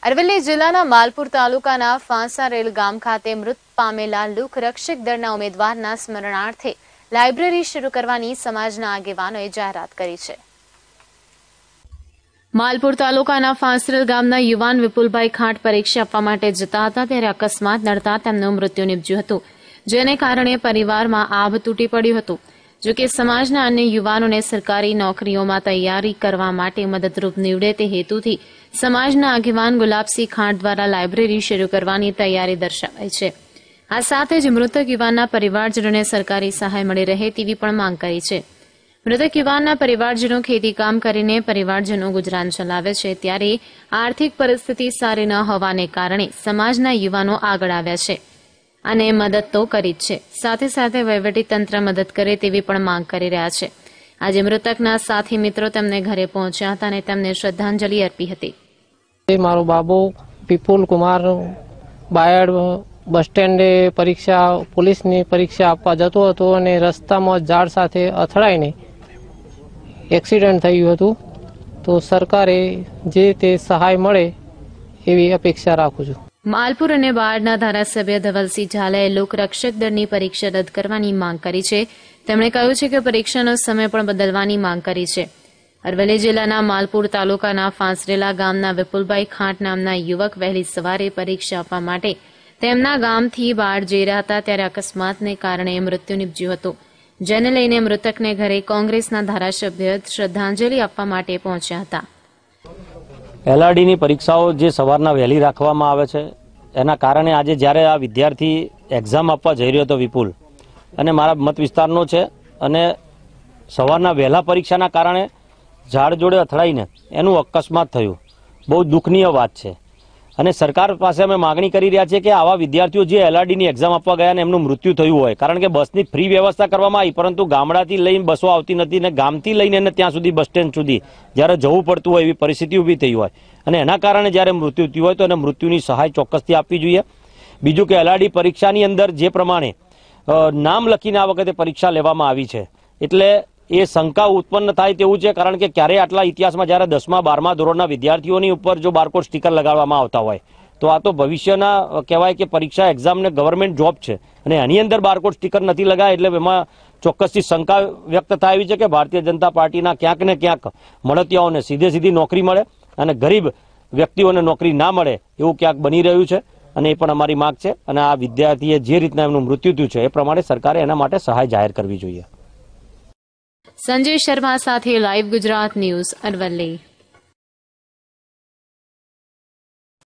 અરવલ્લી જિલ્લાના માલપુર તાલુકાના ફાંસારેલ ગામ ખાતે મૃત પામેલા લોક રક્ષક દળના ઉમેદવારના સ્મરણાર્થે લાઇબ્રેરી શરૂ કરવાની સમાજના આગેવાનોએ જાહેરાત કરી છે। માલપુર તાલુકાના ફાંસરેલ ગામના યુવાન વિપુલભાઈ ખાંટ પરીક્ષા આપવા માટે જતા હતા ત્યારે અકસ્માત નડતા તેમનું મૃત્યુ નીપજ્યું હતું, જેને કારણે પરિવારમાં આભ તૂટી પડ્યું હતું। જો કે સમાજના અન્ય યુવાનોને સરકારી નોકરીઓમાં તૈયારી કરવા માટે મદદરૂપ નીવડે તે હેતુથી સમાજના આગેવાન ગુલાબસિંહ ખાંટ દ્વારા લાઇબ્રેરી શરૂ કરવાની તૈયારી દર્શાવાઈ છે। આ સાથે જ મૃતક યુવાનના પરિવારજનોને સરકારી સહાય મળી રહે તેવી પણ માંગ કરી છે। મૃતક યુવાનના પરિવારજનો ખેતી કામ કરીને પરિવારજનો ગુજરાન ચલાવે છે, ત્યારે આર્થિક પરિસ્થિતિ સારી ન હોવાને કારણે સમાજના યુવાનો આગળ આવ્યા છે અને મદદ તો કરી જ છે, સાથે સાથે વહીવટીતંત્ર મદદ કરે તેવી પણ માંગ કરી રહ્યા છે। આજે મૃતકના સાથી મિત્રો તેમને ઘરે પહોંચ્યા હતા અને તેમને શ્રદ્ધાંજલિ અર્પી હતી। મારો બાબો વિપુલ કુમાર બાયડ બસ સ્ટેન્ડે પરીક્ષા પોલીસની પરીક્ષા આપવા જતો હતો અને રસ્તામાં ઝાડ સાથે અથડાઈને એક્સિડન્ટ થયું હતું, તો સરકારે જે તે સહાય મળે એવી અપેક્ષા રાખું છું। માલપુર અને બાયડના ધારાસભ્ય ધવલસિંહ ઝાલાએ લોકરક્ષક દળની પરીક્ષા રદ કરવાની માંગ કરી છે। તેમણે કહ્યું છે કે પરીક્ષાનો સમય પણ બદલવાની માંગ કરી છે। અરવલ્લી જિલ્લાના માલપુર તાલુકાના ફાંસરેલા ગામના વિપુલભાઈ ખાંટ નામના યુવક વહેલી સવારે પરીક્ષા આપવા માટે તેમના ગામથી બાયડ જઈ રહ્યા હતા ત્યારે અકસ્માતને કારણે મૃત્યુ નીપજ્યું હતું, જેને લઈને મૃતકને ઘરે કોંગ્રેસના ધારાસભ્ય શ્રદ્ધાંજલિ આપવા માટે પહોંચ્યા હતા। એલઆરડીની પરીક્ષાઓ જે સવારના વહેલી રાખવામાં આવે છે એના કારણે આજે જ્યારે આ વિદ્યાર્થી એક્ઝામ આપવા જઈ રહ્યો હતો વિપુલ, અને મારા મત વિસ્તારનો છે, અને સવારના વહેલા પરીક્ષાના કારણે ઝાડ જોડે અથડાઈને એનું અકસ્માત થયું, બહુ દુઃખનીય વાત છે। અને સરકાર પાસે અમે માગણી કરી રહ્યા છીએ કે આવા વિદ્યાર્થીઓ જે એલઆરડીની એક્ઝામ આપવા ગયા અને એમનું મૃત્યુ થયું હોય, કારણ કે બસની ફ્રી વ્યવસ્થા કરવામાં આવી પરંતુ ગામડાથી લઈને બસો આવતી નથી ને ગામથી લઈને એને ત્યાં સુધી બસ સ્ટેન્ડ સુધી જ્યારે જવું પડતું હોય એવી પરિસ્થિતિ ઊભી થઈ હોય અને એના કારણે જ્યારે મૃત્યુ થયું હોય તો એને મૃત્યુની સહાય ચોક્કસથી આપવી જોઈએ। બીજું કે એલઆરડી પરીક્ષાની અંદર જે પ્રમાણે નામ લખીને આ વખતે પરીક્ષા લેવામાં આવી છે એટલે એ શંકા ઉત્પન્ન થાય તેવું છે, કારણ કે ક્યારે આટલા ઇતિહાસમાં જ્યારે 10મા 12મા ધોરણના વિદ્યાર્થીઓની ઉપર જો બારકોડ સ્ટીકર લગાડવામાં આવતા હોય તો આ તો ભવિષ્યના કહેવાય કે પરીક્ષા એક્ઝામને ગવર્મેન્ટ જોબ છે અને એની અંદર બારકોડ સ્ટીકર નથી લગાય એટલે એમાં ચોક્કસથી શંકા વ્યક્ત થાય એવી છે કે ભારતીય જનતા પાર્ટીના ક્યાંક ને ક્યાંક મળતિયાઓને સીધી નોકરી મળે અને ગરીબ વ્યક્તિઓને નોકરી ના મળે એવું ક્યાંક બની રહ્યું છે, અને એ પણ અમારી માંગ છે। અને આ વિદ્યાર્થીએ જે રીતના એમનું મૃત્યુ થયું છે એ પ્રમાણે સરકારે એના માટે સહાય જાહેર કરવી જોઈએ। સંજય શર્મા સાથે લાઈવ ગુજરાત ન્યૂઝ અરવલ્લી।